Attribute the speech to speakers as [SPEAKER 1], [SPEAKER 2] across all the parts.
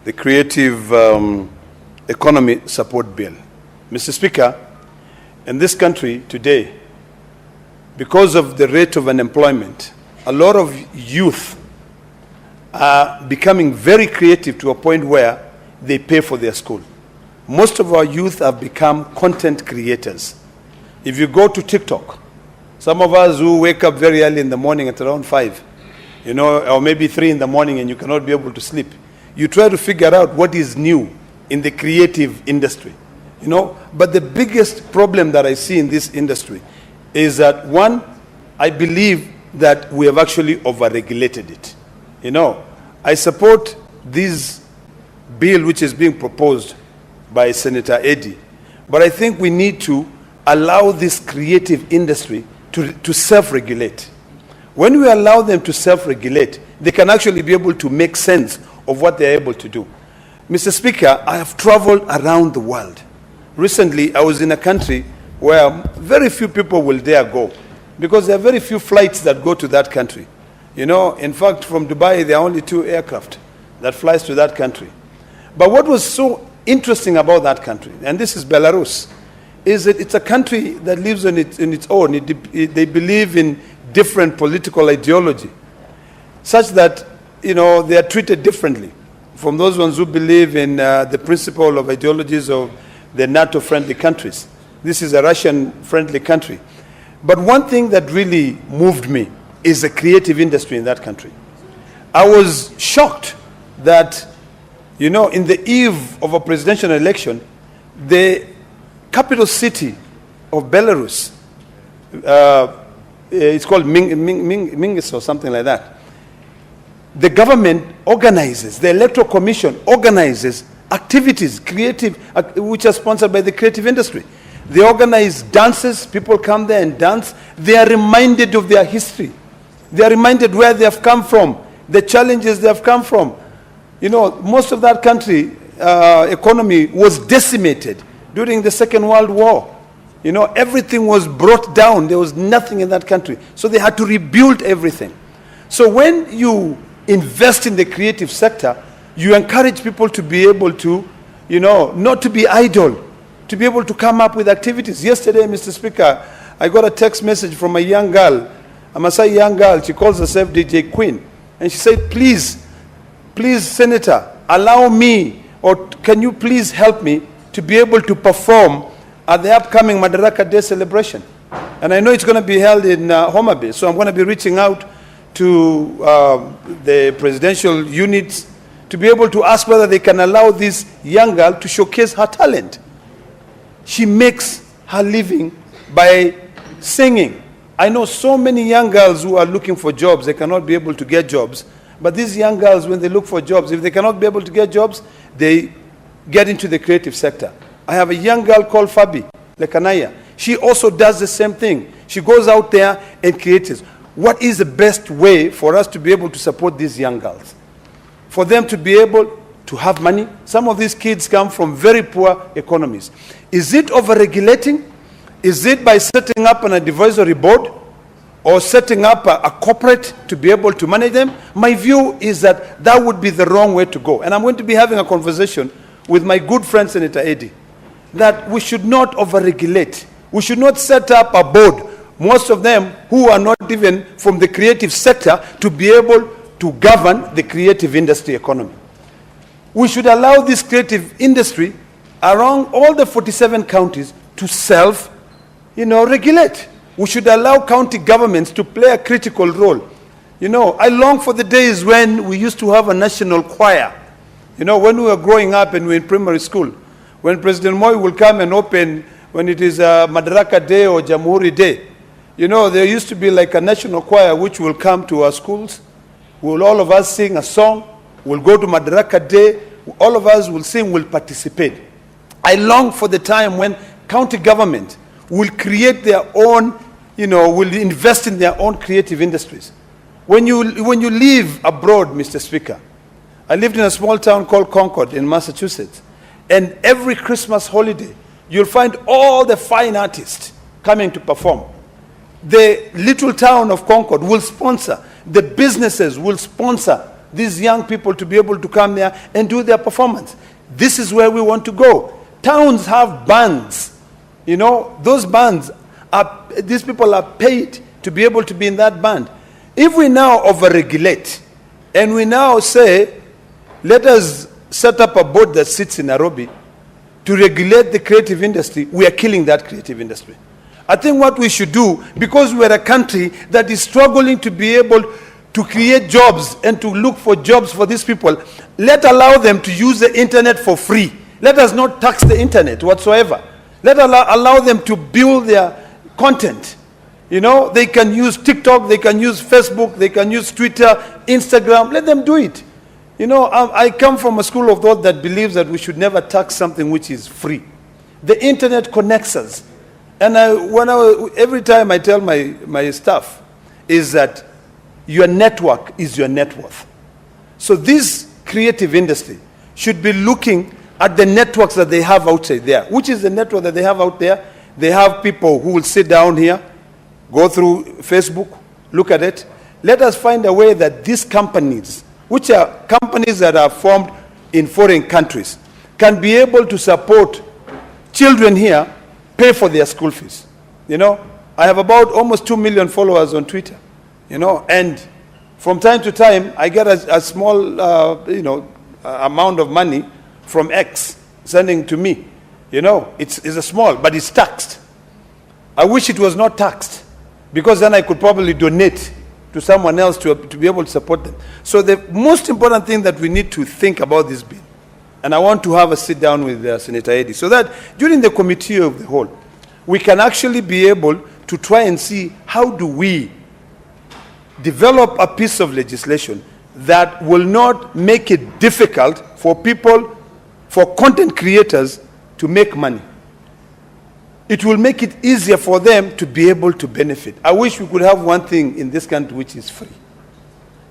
[SPEAKER 1] the Creative Economy Support Bill. Mr. Speaker, in this country today, because of the rate of unemployment, a lot of youth are becoming very creative to a point where they pay for their school. Most of our youth have become content creators. If you go to TikTok, some of us who wake up very early in the morning at around 5, or maybe 3 in the morning and you cannot be able to sleep, you try to figure out what is new in the creative industry. But the biggest problem that I see in this industry is that, one, I believe that we have actually overregulated it. I support this bill which is being proposed by Senator Eddy, but I think we need to allow this creative industry to self-regulate. When we allow them to self-regulate, they can actually be able to make sense of what they're able to do. Mr. Speaker, I have traveled around the world. Recently, I was in a country where very few people will dare go because there are very few flights that go to that country. In fact, from Dubai, there are only 2 aircraft that flies to that country. But what was so interesting about that country, and this is Belarus, is that it's a country that lives in its own. They believe in different political ideology, such that they are treated differently from those ones who believe in the principle of ideologies of the NATO-friendly countries. This is a Russian-friendly country. But one thing that really moved me is the creative industry in that country. I was shocked that, in the eve of a presidential election, the capital city of Belarus, it's called Minsk or something like that. The government organizes, the Electoral Commission organizes activities, which are sponsored by the creative industry. They organize dances, people come there and dance. They are reminded of their history. They are reminded where they have come from, the challenges they have come from. Most of that country economy was decimated during the Second World War. Everything was brought down. There was nothing in that country. So they had to rebuild everything. So when you invest in the creative sector, you encourage people to be able to, not to be idle, to be able to come up with activities. Yesterday, Mr. Speaker, I got a text message from a young girl, a Maasai young girl. She calls herself DJ Queen. And she said, please, Senator, allow me, or can you please help me to be able to perform at the upcoming Madaraka Day celebration? And I know it's going to be held in Homa Bay, so I'm going to be reaching out to the presidential units to be able to ask whether they can allow this young girl to showcase her talent. She makes her living by singing. I know so many young girls who are looking for jobs, they cannot be able to get jobs. But these young girls, when they look for jobs, if they cannot be able to get jobs, they get into the creative sector. I have a young girl called Fabi Lekanaya. She also does the same thing. She goes out there and creates. What is the best way for us to be able to support these young girls? For them to be able to have money? Some of these kids come from very poor economies. Is it over-regulating? Is it by setting up an advisory board or setting up a corporate to be able to manage them? My view is that that would be the wrong way to go. And I'm going to be having a conversation with my good friend Senator Eddy, that we should not over-regulate. We should not set up a board, most of them who are not even from the creative sector, to be able to govern the creative industry economy. We should allow this creative industry around all the 47 counties to self-regulate. We should allow county governments to play a critical role. I long for the days when we used to have a national choir. When we were growing up and we were in primary school, when President Moi will come and open, when it is Madaraka Day or Jamhuri Day, there used to be like a national choir which will come to our schools. All of us sing a song. We'll go to Madaraka Day. All of us will sing, will participate. I long for the time when county government will create their own, will invest in their own creative industries. When you live abroad, Mr. Speaker, I lived in a small town called Concord in Massachusetts, and every Christmas holiday, you'll find all the fine artists coming to perform. The little town of Concord will sponsor, the businesses will sponsor these young people to be able to come there and do their performance. This is where we want to go. Towns have bands. You know, those bands are, these people are paid to be able to be in that band. If we now overregulate and we now say, let us set up a board that sits in Nairobi to regulate the creative industry, we are killing that creative industry. I think what we should do, because we are a country that is struggling to be able to create jobs and to look for jobs for these people, let's allow them to use the internet for free. Let us not tax the internet whatsoever. Let allow them to build their content. You know, they can use TikTok, they can use Facebook, they can use Twitter, Instagram. Let them do it. You know, I come from a school of thought that believes that we should never tax something which is free. The internet connects us. And every time I tell my staff is that your network is your net worth. So this creative industry should be looking at the networks that they have outside there. Which is the network that they have out there? They have people who will sit down here, go through Facebook, look at it. Let us find a way that these companies, which are companies that are formed in foreign countries, can be able to support children here, pay for their school fees. You know, I have about almost 2 million followers on Twitter, you know, and from time to time, I get a small, amount of money from X sending to me. You know, it's a small, but it's taxed. I wish it was not taxed, because then I could probably donate to someone else to be able to support them. So the most important thing that we need to think about this bill, and I want to have a sit down with Senator Eddy, so that during the committee of the whole, we can actually be able to try and see how do we develop a piece of legislation that will not make it difficult for people, for content creators to make money. It will make it easier for them to be able to benefit. I wish we could have one thing in this country which is free.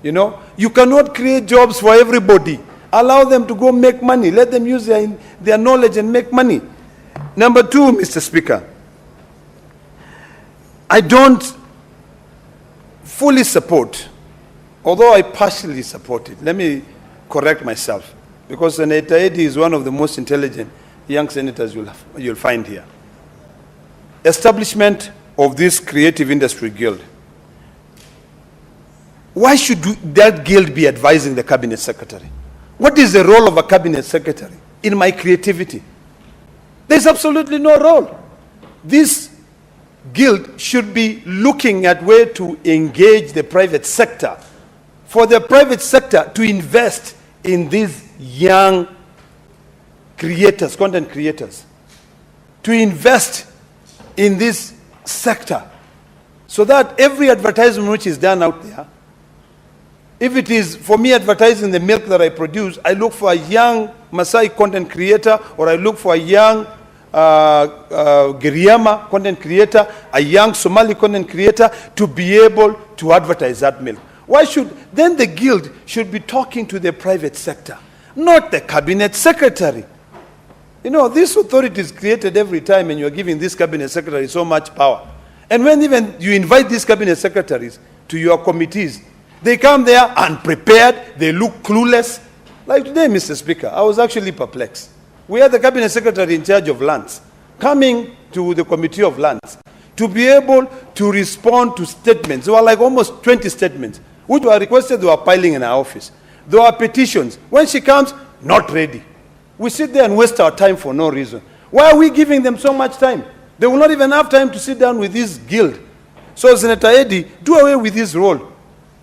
[SPEAKER 1] You know, you cannot create jobs for everybody. Allow them to go make money. Let them use their knowledge and make money. Number two, Mr. Speaker, I don't fully support, although I partially support it. Let me correct myself, because Senator Eddy is one of the most intelligent young senators you'll find here. Establishment of this creative industry guild. Why should that guild be advising the cabinet secretary? What is the role of a cabinet secretary in my creativity? There's absolutely no role. This guild should be looking at where to engage the private sector, for the private sector to invest in these young creators, content creators, to invest in this sector, so that every advertisement which is done out there, if it is for me advertising the milk that I produce, I look for a young Maasai content creator, or I look for a young Giriama content creator, a young Somali content creator, to be able to advertise that milk. Why should, then the guild should be talking to the private sector, not the cabinet secretary. You know, this authority is created every time, and you're giving this cabinet secretary so much power. And when even you invite these cabinet secretaries to your committees, they come there unprepared, they look clueless. Like today, Mr. Speaker, I was actually perplexed. We had the cabinet secretary in charge of lands coming to the committee of lands to be able to respond to statements. There were like almost 20 statements which were requested. They were piling in our office. There were petitions. When she comes, not ready. We sit there and waste our time for no reason. Why are we giving them so much time? They will not even have time to sit down with this guild. So Senator Eddy, do away with this role.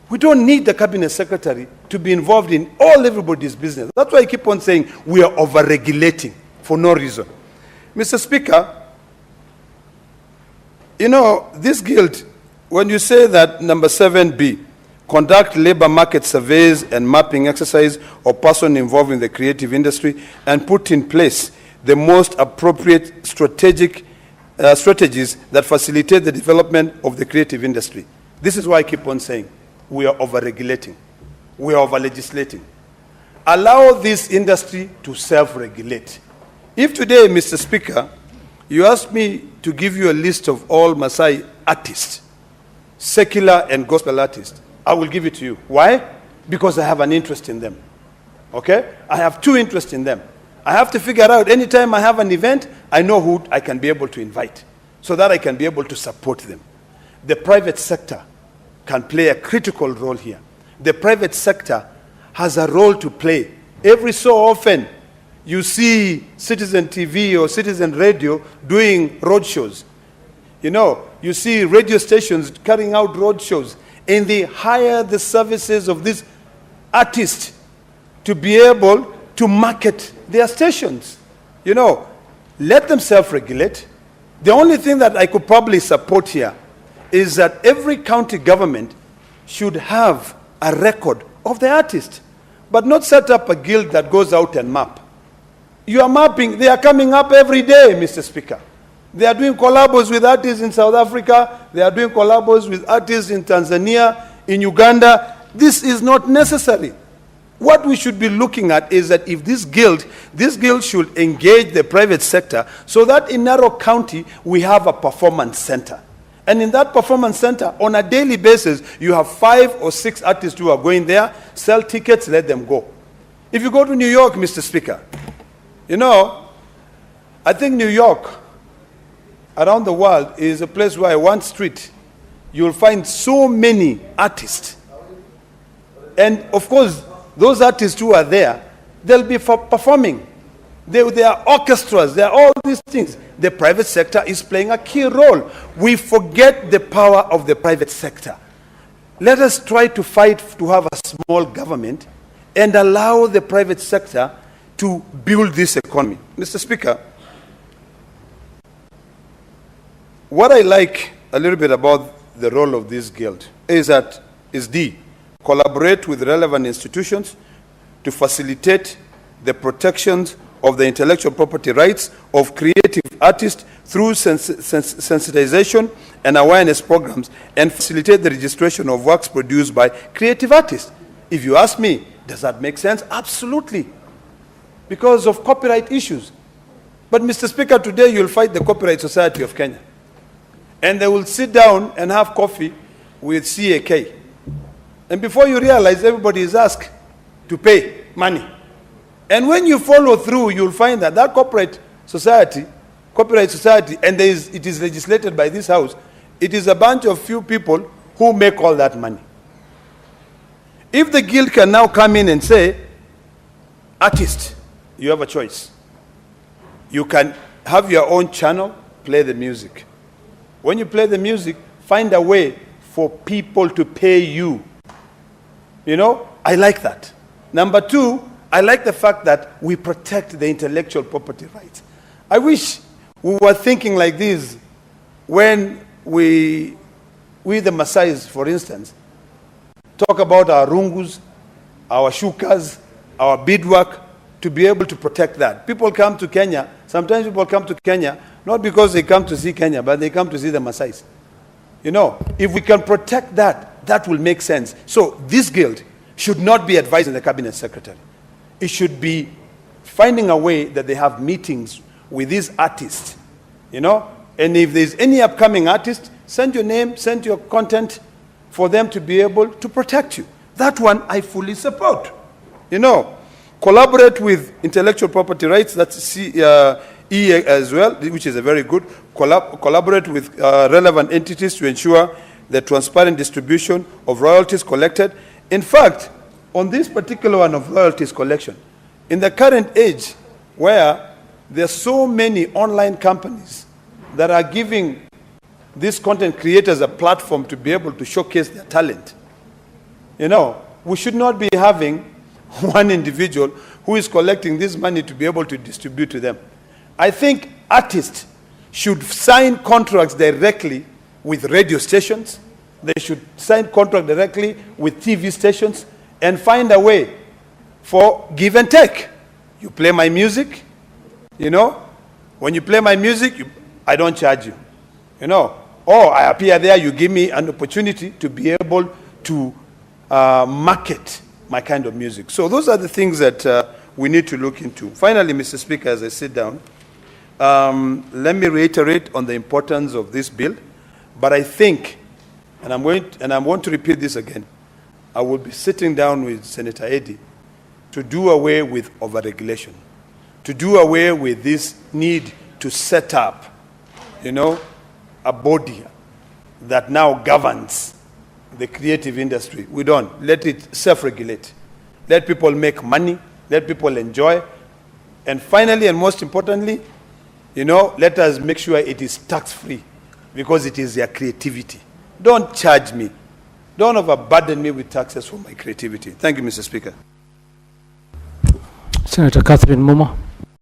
[SPEAKER 1] We don't need the cabinet secretary to be involved in everybody's business. That's why I keep on saying we are over-regulating for no reason. Mr. Speaker, you know, this guild, when you say that number 7B, conduct labor market surveys and mapping exercise of person involved in the creative industry and put in place the most appropriate strategies that facilitate the development of the creative industry. This is why I keep on saying we are over-regulating. We are over-legislating. Allow this industry to self-regulate. If today, Mr. Speaker, you ask me to give you a list of all Maasai artists, secular and gospel artists, I will give it to you. Why? because I have an interest in them. Okay? I have two interests in them. I have to figure out anytime I have an event, I know who I can be able to invite so that I can be able to support them. The private sector can play a critical role here. The private sector has a role to play. Every so often, you see Citizen TV or Citizen Radio doing road shows. You know, you see radio stations carrying out road shows, and they hire the services of these artists to be able to market their stations. You know, let them self-regulate. The only thing that I could probably support here is that every county government should have a record of the artist, but not set up a guild that goes out and map. You are mapping, they are coming up every day, Mr. Speaker. They are doing collabos with artists in South Africa, they are doing collabos with artists in Tanzania, in Uganda. This is not necessary. What we should be looking at is that if this guild should engage the private sector so that in Narok County we have a performance center. And in that performance center, on a daily basis, you have 5 or 6 artists who are going there, sell tickets, let them go. If you go to New York, Mr. Speaker, you know, I think New York, around the world, is a place where one street, you'll find so many artists. And of course, those artists who are there, they'll be performing. There are orchestras, there are all these things. The private sector is playing a key role. We forget the power of the private sector. Let us try to fight to have a small government and allow the private sector to build this economy. Mr. Speaker, what I like a little bit about the role of this guild is collaborate with relevant institutions to facilitate the protections of the intellectual property rights of creative artists through sensitization and awareness programs, and facilitate the registration of works produced by creative artists. If you ask me, does that make sense? Absolutely. Because of copyright issues. But Mr. Speaker, today you'll fight the Copyright Society of Kenya. And they will sit down and have coffee with CAK. And before you realize, everybody is asked to pay money. And when you follow through, you'll find that that copyright society, and it is legislated by this house, it is a bunch of few people who make all that money. If the guild can now come in and say, artist, you have a choice. You can have your own channel, play the music. When you play the music, find a way for people to pay you. You know, I like that. Number 2, I like the fact that we protect the intellectual property rights. I wish we were thinking like this when we the Maasais, for instance, talk about our rungus, our shukas, our beadwork, to be able to protect that. People come to Kenya, sometimes people come to Kenya, not because they come to see Kenya, but they come to see the Maasais. You know, if we can protect that, that will make sense. So this guild should not be advising the cabinet secretary. It should be finding a way that they have meetings with these artists, you know, and if there's any upcoming artist, send your name, send your content for them to be able to protect you. That one I fully support. You know, collaborate with intellectual property rights, that's E as well, which is a very good. Collaborate with relevant entities to ensure the transparent distribution of royalties collected. In fact, on this particular one of royalties collection, in the current age where there are so many online companies that are giving these content creators a platform to be able to showcase their talent, you know, we should not be having one individual who is collecting this money to be able to distribute to them. I think artists should sign contracts directly with radio stations. They should sign contracts directly with TV stations and find a way for give and take. You play my music, you know. When you play my music, I don't charge you, you know. Or I appear there, you give me an opportunity to be able to market my kind of music. So those are the things that we need to look into. Finally, Mr. Speaker, as I sit down, let me reiterate on the importance of this bill. But I think, and I'm going to repeat this again, I will be sitting down with Senator Eddy to do away with overregulation, to do away with this need to set up, a body that now governs the creative industry. We don't. Let it self-regulate. Let people make money. Let people enjoy. And finally, and most importantly, let us make sure it is tax-free, because it is their creativity. Don't charge me. Don't overburden me with taxes for my creativity. Thank you, Mr. Speaker.
[SPEAKER 2] Senator Catherine Muma.